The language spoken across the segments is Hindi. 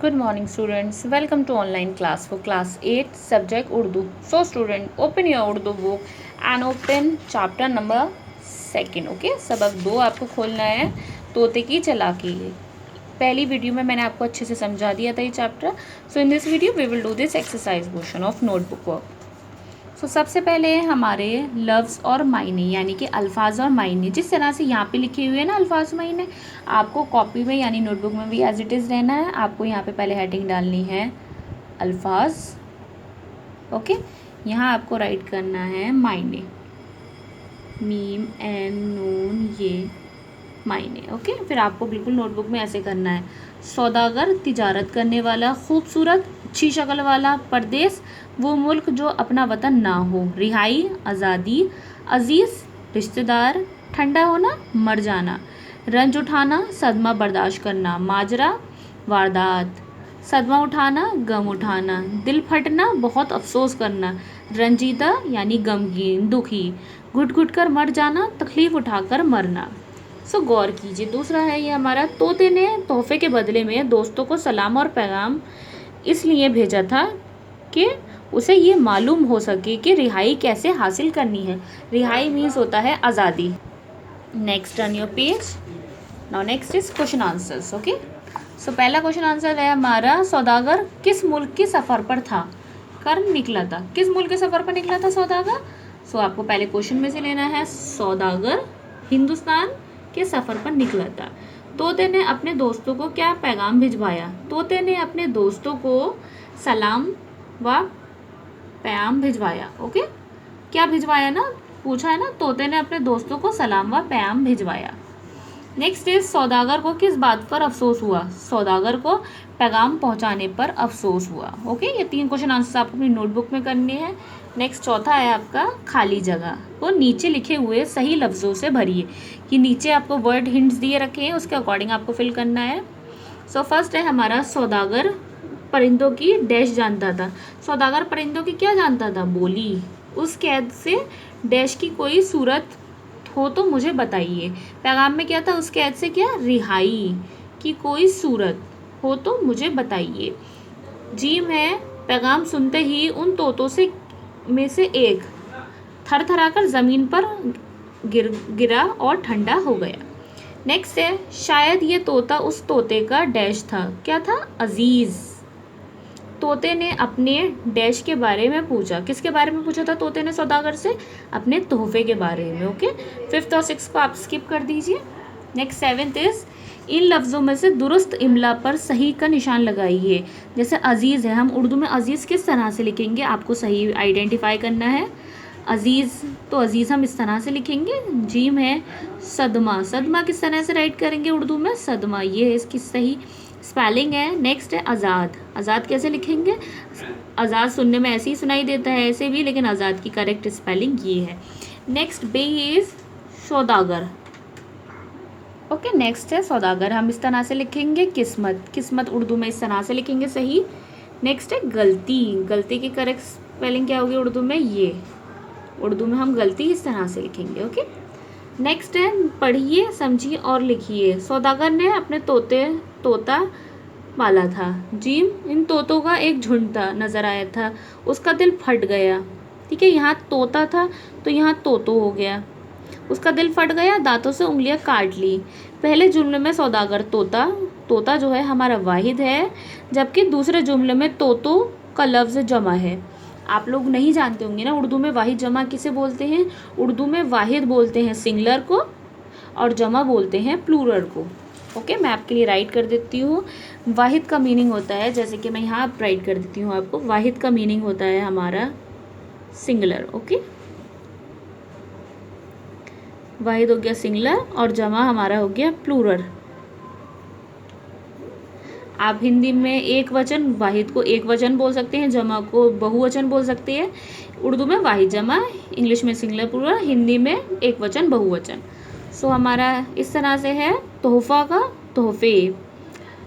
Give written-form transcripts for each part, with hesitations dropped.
Good morning, students. Welcome to online class for class 8, subject Urdu. So, student, open your Urdu book and open chapter number 2. Okay, सबक 2 आपको खोलना है, तोते की चालाकी। पहली वीडियो में मैंने आपको अच्छे से समझा दिया था ये chapter. So in this video we will do this exercise portion of notebook work. So सबसे पहले हमारे लफ्ज़ और मायने यानी कि अल्फाज और मायने, जिस तरह से यहाँ पे लिखे हुए हैं ना अल्फाज मायने, आपको कॉपी में यानी नोटबुक में भी एज इट इज़ रहना है. आपको यहाँ पे पहले हेडिंग डालनी है अल्फाज. ओके, यहाँ आपको राइट करना है मायने, मीम एन नून ये मायने. ओके, फिर आपको बिल्कुल नोटबुक में ऐसे करना है. सौदागर तिजारत करने वाला, खूबसूरत अच्छी शक्ल वाला, परदेश वो मुल्क जो अपना वतन ना हो, रिहाई आज़ादी, अजीज़ रिश्तेदार, ठंडा होना मर जाना, रंज उठाना सदमा बर्दाश्त करना, माजरा वारदात, सदमा उठाना गम उठाना, दिल फटना बहुत अफसोस करना, रंजीदा यानी गमगीन दुखी, घुट घुट कर मर जाना तकलीफ़ उठाकर मरना. सो गौर कीजिए. दूसरा है ये हमारा, तोते ने तोहफे के बदले में दोस्तों को सलाम और पैगाम इसलिए भेजा था कि उसे ये मालूम हो सके कि रिहाई कैसे हासिल करनी है. रिहाई मीन्स होता है आज़ादी. Next on your page. Now next is question answers. Okay, so पहला क्वेश्चन आंसर है हमारा, सौदागर किस मुल्क के सफ़र पर था कर निकला था. किस मुल्क के सफ़र पर निकला था सौदागर. सो आपको पहले क्वेश्चन में से लेना है, सौदागर हिंदुस्तान के सफ़र पर निकला था. तोते ने अपने दोस्तों को क्या पैगाम भिजवाया. तोते ने अपने दोस्तों को सलाम व पैगाम भिजवाया. ओके, क्या भिजवाया ना, पूछा है ना. तोते ने अपने दोस्तों को सलाम व पैगाम भिजवाया. नेक्स्ट इज, सौदागर को किस बात पर अफसोस हुआ. सौदागर को पैगाम पहुंचाने पर अफसोस हुआ. ओके, ये 3 क्वेश्चन आंसर आपको अपनी नोटबुक में करने हैं. नेक्स्ट चौथा है आपका, खाली जगह को नीचे लिखे हुए सही लफ्ज़ों से भरिए. कि नीचे आपको वर्ड हिंट्स दिए रखे हैं, उसके अकॉर्डिंग आपको फिल करना है. सो फर्स्ट है हमारा, सौदागर परिंदों की डैश जानता था. सौदागर परिंदों की क्या जानता था, बोली. उस कैद से डैश की कोई सूरत हो तो मुझे बताइए. पैगाम में क्या था, उस कैद से क्या, रिहाई की कोई सूरत हो तो मुझे बताइए. जीम है, पैगाम सुनते ही उन तोतों में से एक थरथराकर ज़मीन पर गिरा और ठंडा हो गया. नेक्स्ट है, शायद ये तोता उस तोते का डैश था. क्या था, अजीज़. तोते ने अपने डैश के बारे में पूछा. किसके बारे में पूछा था तोते ने सौदागर से, अपने तोहफे के बारे में. ओके, 5th और 6th को आप स्किप कर दीजिए. नेक्स्ट 7th इज, इन लफ्ज़ों में से दुरुस्त इमला पर सही का निशान लगाइए. जैसे अजीज़ है, हम उर्दू में अजीज़ किस तरह से लिखेंगे, आपको सही आइडेंटिफाई करना है. अजीज़, तो अजीज़ हम इस तरह से लिखेंगे. जीम है, सदमा. सदमा किस तरह से राइट करेंगे उर्दू में, सदमा. ये है इसकी सही स्पेलिंग है. नेक्स्ट है आज़ाद. आज़ाद कैसे लिखेंगे, आज़ाद सुनने में ऐसे ही सुनाई देता है, ऐसे भी, लेकिन आज़ाद की करेक्ट स्पेलिंग ये है. Next bay is Saudagar. Okay, next है सौदागर, हम इस तरह से लिखेंगे. किस्मत, किस्मत उर्दू में इस तरह से लिखेंगे, सही. नेक्स्ट है गलती. गलती की करेक्ट स्पेलिंग क्या होगी उर्दू में, ये. उर्दू में हम गलती इस तरह से लिखेंगे. ओके, नेक्स्ट है, पढ़िए समझिए और लिखिए. सौदागर ने अपने तोता पाला था. जीम, इन तोतों का एक झुंड था, नजर आया था, उसका दिल फट गया. ठीक है, यहाँ तोता था तो यहाँ तोतो हो गया. उसका दिल फट गया, दांतों से उंगलियां काट ली. पहले जुमले में सौदागर तोता, तोता जो है हमारा वाहिद है, जबकि दूसरे जुमले में तोतों का लफ्ज़ जमा है. आप लोग नहीं जानते होंगे ना उर्दू में वाहिद जमा किसे बोलते हैं. उर्दू में वाहिद बोलते हैं सिंगुलर को और जमा बोलते हैं प्लूरल को. ओके, मैं आपके लिए राइट कर देती हूँ. वाहिद का मीनिंग होता है, जैसे कि मैं यहाँ राइट कर देती हूँ आपको, वाहिद का मीनिंग होता है हमारा सिंगुलर. ओके, वाहिद हो गया सिंगुलर और जमा हमारा हो गया प्लूरल. आप हिंदी में एक वचन, वाहिद को एक वचन बोल सकते हैं, जमा को बहुवचन बोल सकते हैं. उर्दू में वाहिद जमा, इंग्लिश में सिंगुलर प्लूरल, हिंदी में एक वचन बहुवचन. सो हमारा इस तरह से है. तोहफा का तोहफे,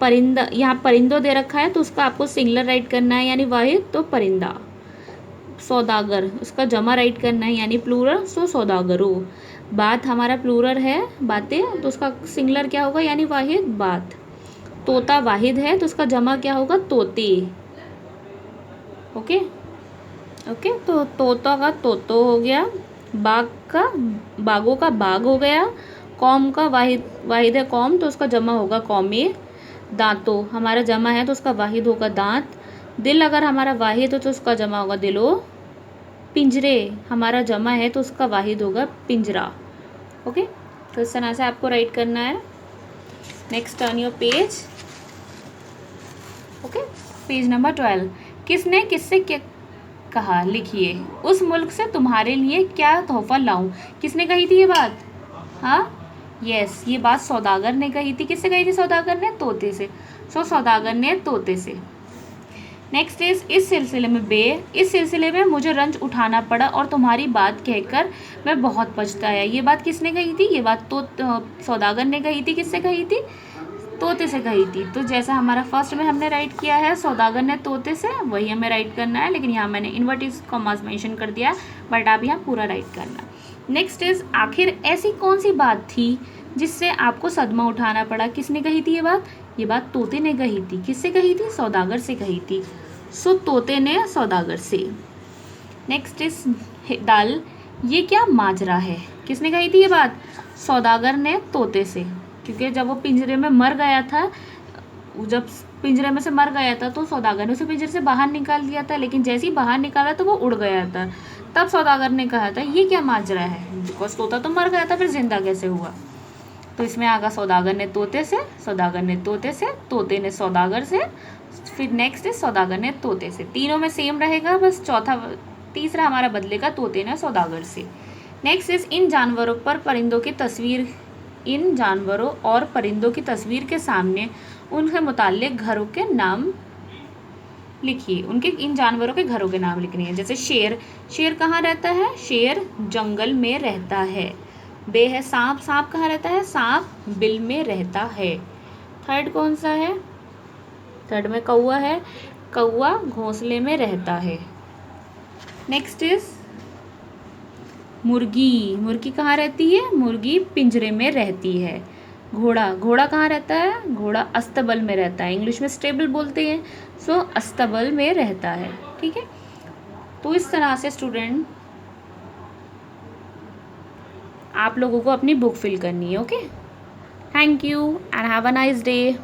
परिंदा, यहाँ परिंदों दे रखा है तो उसका आपको सिंगुलर राइट करना है यानी वाहिद, तो परिंदा. सौदागर, उसका जमा राइट करना है यानी प्लूरल, सो सौदागरो. बात हमारा प्लूरल है, बातें, तो उसका सिंगुलर क्या होगा यानी वाहिद, बात. तोता वाहिद है तो उसका जमा क्या होगा, तोते। ओके ओके, तो तोता का तोतो हो गया, बाग का बागों का बाग हो गया, कौम का वाहिद है कौम तो उसका जमा होगा कौमे, दांतों हमारा जमा है तो उसका वाहिद होगा दांत, दिल अगर हमारा वाहिद हो तो उसका जमा होगा दिलो, पिंजरे हमारा जमा है तो उसका वाहिद होगा पिंजरा। ओके, तो इस तरह से आपको राइट करना है। Next turn your page. Okay, page number 12। किसने किससे क्या कहा, लिखिए। उस मुल्क से तुम्हारे लिए क्या तोहफा लाऊं, किसने कही थी ये बात, हाँ यस, ये बात सौदागर ने कही थी। किससे कही थी सौदागर ने, तोते से। सो सौदागर ने तोते से। नेक्स्ट इज इस सिलसिले में मुझे रंज उठाना पड़ा और तुम्हारी बात कहकर मैं बहुत पछताया। ये बात किसने कही थी, ये बात तो सौदागर ने कही थी। किससे कही थी, तोते से कही थी। तो जैसा हमारा फर्स्ट में हमने राइट किया है सौदागर ने तोते से, वही हमें राइट करना है, लेकिन यहाँ मैंने इन्वर्टेड कॉमास मेंशन कर दिया, बट आप यहाँ पूरा राइट करना। नेक्स्ट इज आखिर ऐसी कौन सी बात थी जिससे आपको सदमा उठाना पड़ा, किसने कही थी ये बात तोते ने कही थी। किससे कही थी, सौदागर से कही थी। सो तोते ने सौदागर से। नेक्स्ट इज दाल, ये क्या माजरा है, किसने कही थी ये बात, सौदागर ने तोते से। क्योंकि जब वो पिंजरे में मर गया था, जब पिंजरे में से मर गया था तो सौदागर ने उसे पिंजरे से बाहर निकाल दिया था, लेकिन जैसे ही बाहर निकाला तो वो उड़ गया था। तब सौदागर ने कहा था ये क्या माजरा है, बिकॉज तोता तो मर गया था, फिर जिंदा कैसे हुआ। तो इसमें आगा सौदागर ने तोते से, सौदागर ने तोते से, तोते ने सौदागर से, फिर नेक्स्ट इज सौदागर ने तोते से। तीनों में सेम रहेगा, बस तीसरा हमारा बदलेगा तोते ने सौदागर से। नेक्स्ट इज इन जानवरों और परिंदों की तस्वीर के सामने उनके मुताल्लिक घरों के नाम लिखिए। उनके इन जानवरों के घरों के नाम लिखने हैं। जैसे शेर कहाँ रहता है, शेर जंगल में रहता है। बे है सांप कहाँ रहता है, सांप बिल में रहता है। थर्ड कौन सा है, थर्ड में कौवा है, कौवा घोंसले में रहता है। नेक्स्ट इज मुर्गी कहाँ रहती है, मुर्गी पिंजरे में रहती है। घोड़ा कहाँ रहता है, घोड़ा अस्तबल में रहता है। इंग्लिश में स्टेबल बोलते हैं, सो अस्तबल में रहता है। ठीक है, तो इस तरह से स्टूडेंट आप लोगों को अपनी बुक फिल करनी है। Okay, thank you and have a nice day.